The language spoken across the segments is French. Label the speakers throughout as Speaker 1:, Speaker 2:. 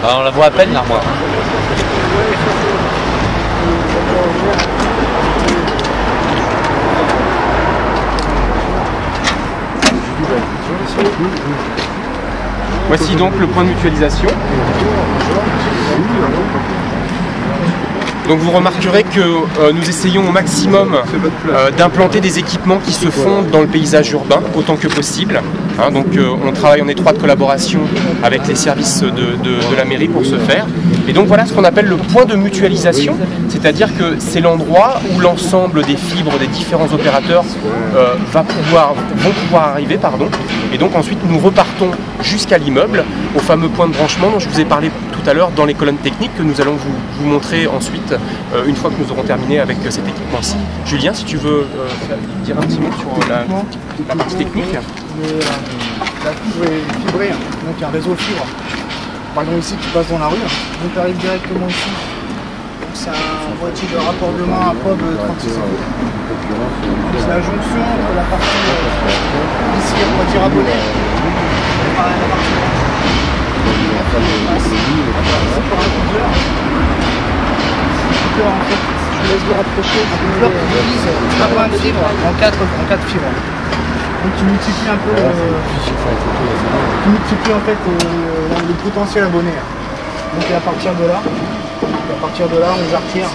Speaker 1: Alors, on la voit à peine l'armoire.
Speaker 2: Voici donc le point de mutualisation. Donc vous remarquerez que nous essayons au maximum d'implanter des équipements qui se fondent dans le paysage urbain autant que possible. Hein, donc on travaille en étroite collaboration avec les services de la mairie pour ce faire. Et donc voilà ce qu'on appelle le point de mutualisation, c'est-à-dire que c'est l'endroit où l'ensemble des fibres des différents opérateurs vont pouvoir arriver. Et donc ensuite nous repartons jusqu'à l'immeuble, au fameux point de branchement dont je vous ai parlé tout à l'heure dans les colonnes techniques que nous allons vous montrer ensuite une fois que nous aurons terminé avec cet équipement-ci. Julien, si tu veux dire un petit mot sur la partie technique.
Speaker 3: La fibre est fibrée, donc il y a un réseau fibre. Par exemple ici qui passe dans la rue, donc tu arrives directement ici. C'est un boîtier de raccordement à POB 36 secondes. C'est la jonction entre la partie ici, le boîtier rabonné. En fait, je laisse vous rapprocher, tu divises un point de fibre en 4 fibres. Donc tu multiplies un peu en fait le potentiel abonné. Donc à partir de là, on jarretière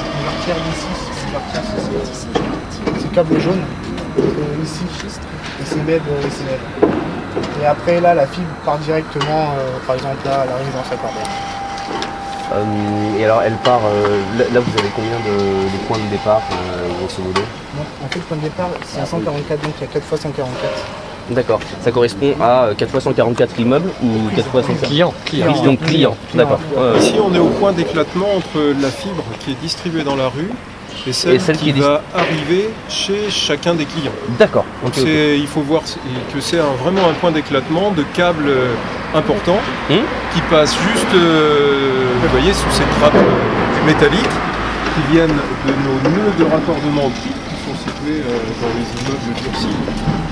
Speaker 3: d'ici, c'est le câble jaune, ici, et c'est bed. Et après là, la fibre part directement, par exemple là, elle arrive dans sa cordelle.
Speaker 4: Et alors elle part, là vous avez combien de points de départ grosso modo?
Speaker 3: En fait le point de départ c'est à 144, donc il y a 4 fois 144.
Speaker 4: D'accord, ça correspond à 4 fois 144 immeubles ou 4 fois 144 clients. Donc clients, d'accord.
Speaker 5: Ici on est au point d'éclatement entre la fibre qui est distribuée dans la rue et celle qui va arriver chez chacun des clients.
Speaker 4: D'accord.
Speaker 5: Okay. Il faut voir que c'est vraiment un point d'éclatement de câbles importants qui passent juste, vous voyez, sous ces trappes métalliques qui viennent de nos nœuds de raccordement optique qui sont situés dans les immeubles durcis.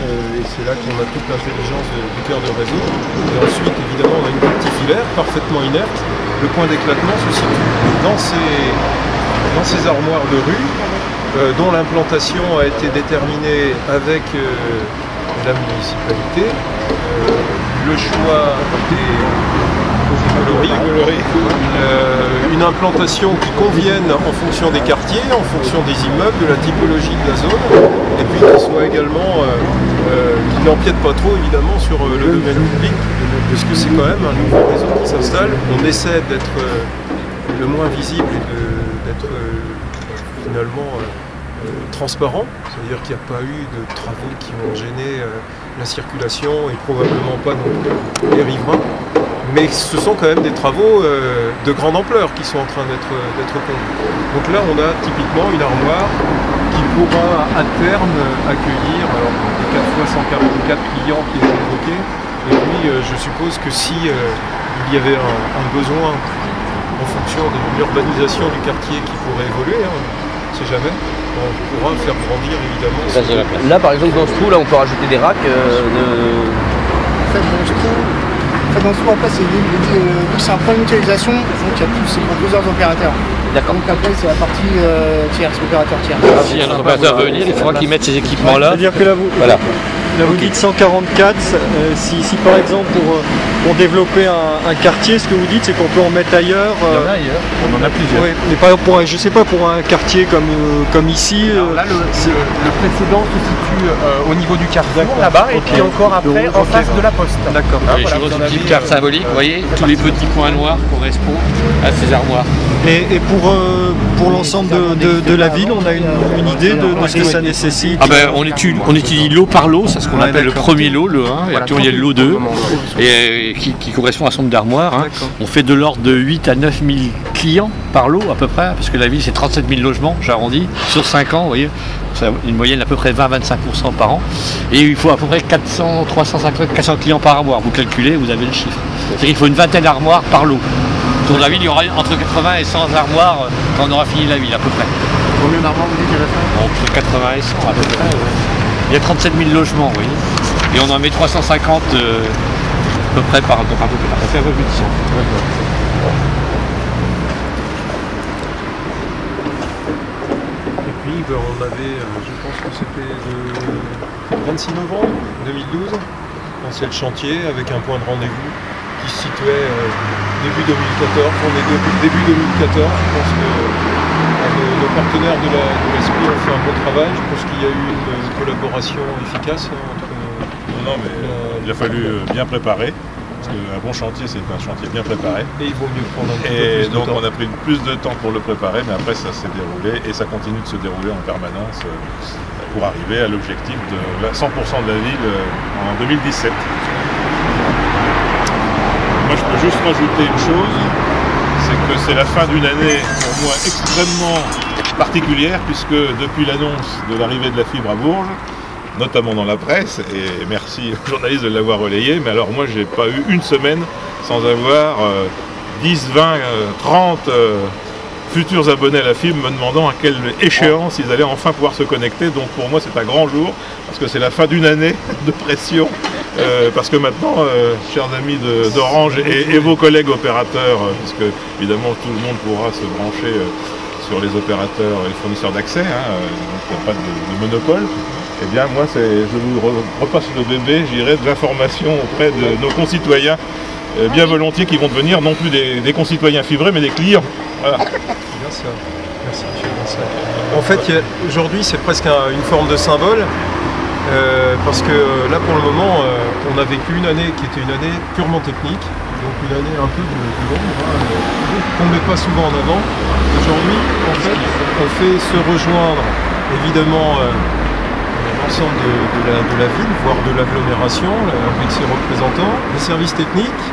Speaker 5: Et c'est là qu'on a toute l'intelligence du cœur de réseau. Et ensuite, évidemment, on a une partie filaire parfaitement inerte. Le point d'éclatement se situe dans ces armoires de rue, dont l'implantation a été déterminée avec la municipalité. Le choix des coloris, une implantation qui convienne en fonction des quartiers, en fonction des immeubles, de la typologie de la zone, et puis qui soit également, qui n'empiète pas trop évidemment sur le domaine public, puisque c'est quand même un nouveau réseau qui s'installe. On essaie d'être le moins visible et d'être finalement transparent, c'est-à-dire qu'il n'y a pas eu de travaux qui ont gêné la circulation et probablement pas non plus les riverains. Mais ce sont quand même des travaux de grande ampleur qui sont en train d'être conduits. Donc là, on a typiquement une armoire qui pourra à terme accueillir les 4 fois 144 clients qui étaient évoqués. Et puis, je suppose que si il y avait un besoin en fonction de l'urbanisation du quartier qui pourrait évoluer, on ne sait jamais, on pourra faire grandir évidemment.
Speaker 4: Là, par exemple, dans ce trou, là, on peut rajouter des racks
Speaker 3: En fait, dans ce trou, après, c'est un point de mutualisation, donc c'est pour plusieurs opérateurs.
Speaker 4: D'accord.
Speaker 3: Donc après, c'est la partie tierce, opérateur tiers.
Speaker 1: Si un opérateur veut venir, il faudra qu'il mette ces équipements-là.
Speaker 6: C'est-à-dire que là, vous dites 144, si par exemple pour développer un quartier, ce que vous dites, c'est qu'on peut en mettre ailleurs.
Speaker 1: Il y en a ailleurs, on en a plusieurs.
Speaker 6: Ouais, mais par exemple, je sais pas, pour un quartier comme ici.
Speaker 2: Alors là, le précédent se situe au niveau du carrefour, là-bas, et puis encore après, en face de la poste.
Speaker 6: D'accord.
Speaker 1: J'ai une petite carte symbolique, vous voyez, tous les petits points noirs correspondent à ces armoires.
Speaker 6: Et pour l'ensemble de la ville, on a une idée de ce que ça nécessite.
Speaker 1: Ah ben, on étudie lot par lot, c'est ce qu'on appelle le premier lot, le 1, et actuellement il y a le lot 2, et qui correspond à un nombre d'armoires. Hein. On fait de l'ordre de 8 à 9 000 clients par lot à peu près, parce que la ville c'est 37 000 logements, j'arrondis, sur 5 ans, vous voyez, c'est une moyenne d'à peu près 20-25% par an, et il faut à peu près 400, 350, 400 clients par armoire, vous calculez, vous avez le chiffre. C'est-à-dire qu'il faut une vingtaine d'armoires par lot. Dans la ville, il y aura entre 80 et 100 armoires quand on aura fini la ville, à peu près.
Speaker 3: Combien d'armoires vous dites qu'il reste?
Speaker 1: Entre 80 et 100 à peu près. Ouais. Il y a 37 000 logements, vous voyez. Et on en met 350 à peu près par an, donc ça fait un peu plus de 100.
Speaker 5: Et puis on avait, je pense que c'était le 26 novembre 2012, lancé le chantier avec un point de rendez-vous qui se situait début 2014. On est début 2014, je pense que nos partenaires de l'ESPI ont fait un bon travail. Je pense qu'il y a eu une collaboration efficace entre...
Speaker 7: Non, mais il a fallu bien préparer. Parce qu'un bon chantier, c'est un chantier bien préparé.
Speaker 5: Et il vaut mieux prendre un petit peu
Speaker 7: Et
Speaker 5: plus
Speaker 7: donc
Speaker 5: de temps.
Speaker 7: on a pris plus de temps pour le préparer, mais après ça s'est déroulé et ça continue de se dérouler en permanence pour arriver à l'objectif de 100% de la ville en 2017. Moi je peux juste rajouter une chose, c'est que c'est la fin d'une année pour moi extrêmement particulière, puisque depuis l'annonce de l'arrivée de la fibre à Bourges, notamment dans la presse, et merci aux journalistes de l'avoir relayé, mais alors moi j'ai pas eu une semaine sans avoir 10, 20, 30 futurs abonnés à la fibre me demandant à quelle échéance ils allaient enfin pouvoir se connecter. Donc pour moi c'est un grand jour, parce que c'est la fin d'une année de pression, parce que maintenant, chers amis d'Orange et vos collègues opérateurs, puisque évidemment tout le monde pourra se brancher sur les opérateurs et les fournisseurs d'accès, donc il n'y a pas de monopole. Eh bien moi je vous repasse le bébé, j'irai de l'information auprès de nos concitoyens bien volontiers, qui vont devenir non plus des concitoyens fibrés mais des clients. Voilà.
Speaker 5: Bien sûr. Merci monsieur Vincent. En fait aujourd'hui c'est presque une forme de symbole, parce que là pour le moment on a vécu une année qui était une année purement technique, donc une année un peu de l'ombre, qu'on ne met pas souvent en avant. Aujourd'hui en fait on fait se rejoindre évidemment l'ensemble de la ville, voire de l'agglomération, avec ses représentants, les services techniques,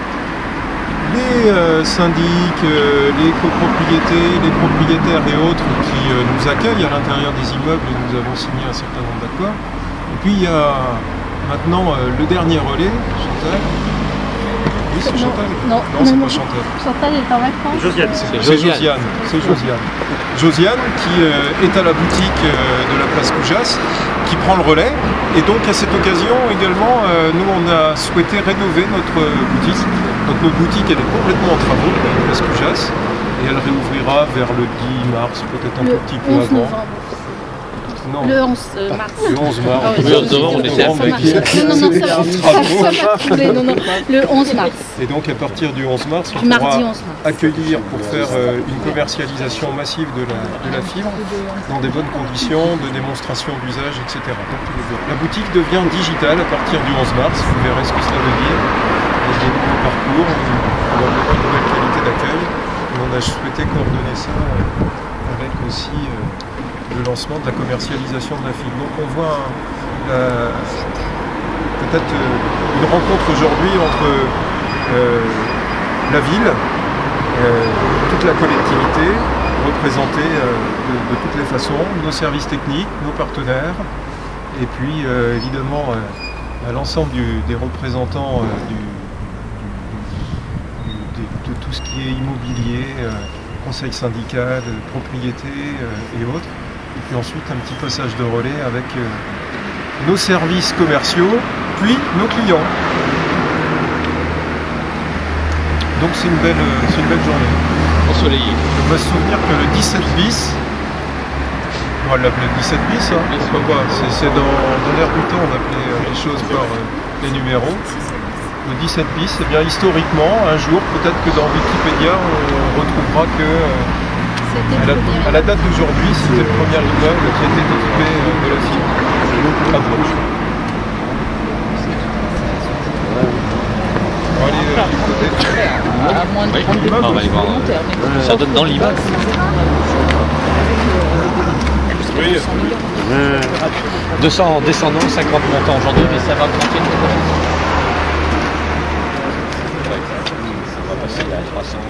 Speaker 5: les syndics, les copropriétés, les propriétaires et autres qui nous accueillent à l'intérieur des immeubles, et nous avons signé un certain nombre d'accords. Et puis il y a maintenant le dernier relais, Chantal. Oui, c'est Chantal.
Speaker 8: Non,
Speaker 5: c'est pas Chantal.
Speaker 8: Chantal est en vacances.
Speaker 6: Josiane.
Speaker 5: C'est Josiane. C'est Josiane. Josiane qui est à la boutique de la place Cujas, qui prend le relais. Et donc à cette occasion également, nous on a souhaité rénover notre boutique. Donc notre boutique elle est complètement en travaux à la place Cujas, et elle réouvrira vers le 10 mars, peut-être un tout petit peu avant. Non.
Speaker 8: Le 11 mars.
Speaker 5: Le 11 mars.
Speaker 8: Ah ouais,
Speaker 1: Oui, devant, on était à
Speaker 8: non, non, le 11 mars.
Speaker 5: Et donc à partir du 11 mars, on
Speaker 8: Du mardi
Speaker 5: pourra
Speaker 8: 11 mars.
Speaker 5: accueillir pour faire une commercialisation massive de la fibre dans des bonnes conditions de démonstration d'usage, etc. La boutique devient digitale à partir du 11 mars, vous verrez ce que cela veut dire. Il y a des nouveaux parcours, probablement une nouvelle qualité d'accueil. Et on a souhaité coordonner ça avec aussi le lancement de la commercialisation de la fibre. Donc on voit peut-être une rencontre aujourd'hui entre la ville, toute la collectivité, représentée de toutes les façons, nos services techniques, nos partenaires, et puis évidemment à l'ensemble des représentants de tout ce qui est immobilier, conseil syndical, propriété et autres. Et puis ensuite un petit passage de relais avec nos services commerciaux, puis nos clients. Donc c'est une belle journée.
Speaker 1: Ensoleillé.
Speaker 5: On va se souvenir que le 17 bis, on va l'appeler 17 bis, hein, c'est dans l'air du temps d'appeler les choses par les numéros. Le 17 bis, eh bien historiquement, un jour, peut-être que dans Wikipédia, on retrouvera que à la date d'aujourd'hui, c'était le premier immeuble qui était équipé de la fibre à Bourges. On va aller du côté.
Speaker 1: On va aller voir. Ça donne dans l'immeuble.
Speaker 7: Oui.
Speaker 1: 200 descendants, 50 montants aujourd'hui, mais ça va monter. On va passer à 300, 000.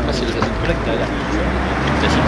Speaker 1: Ah, c'est les réseaux de collecte derrière. Facile.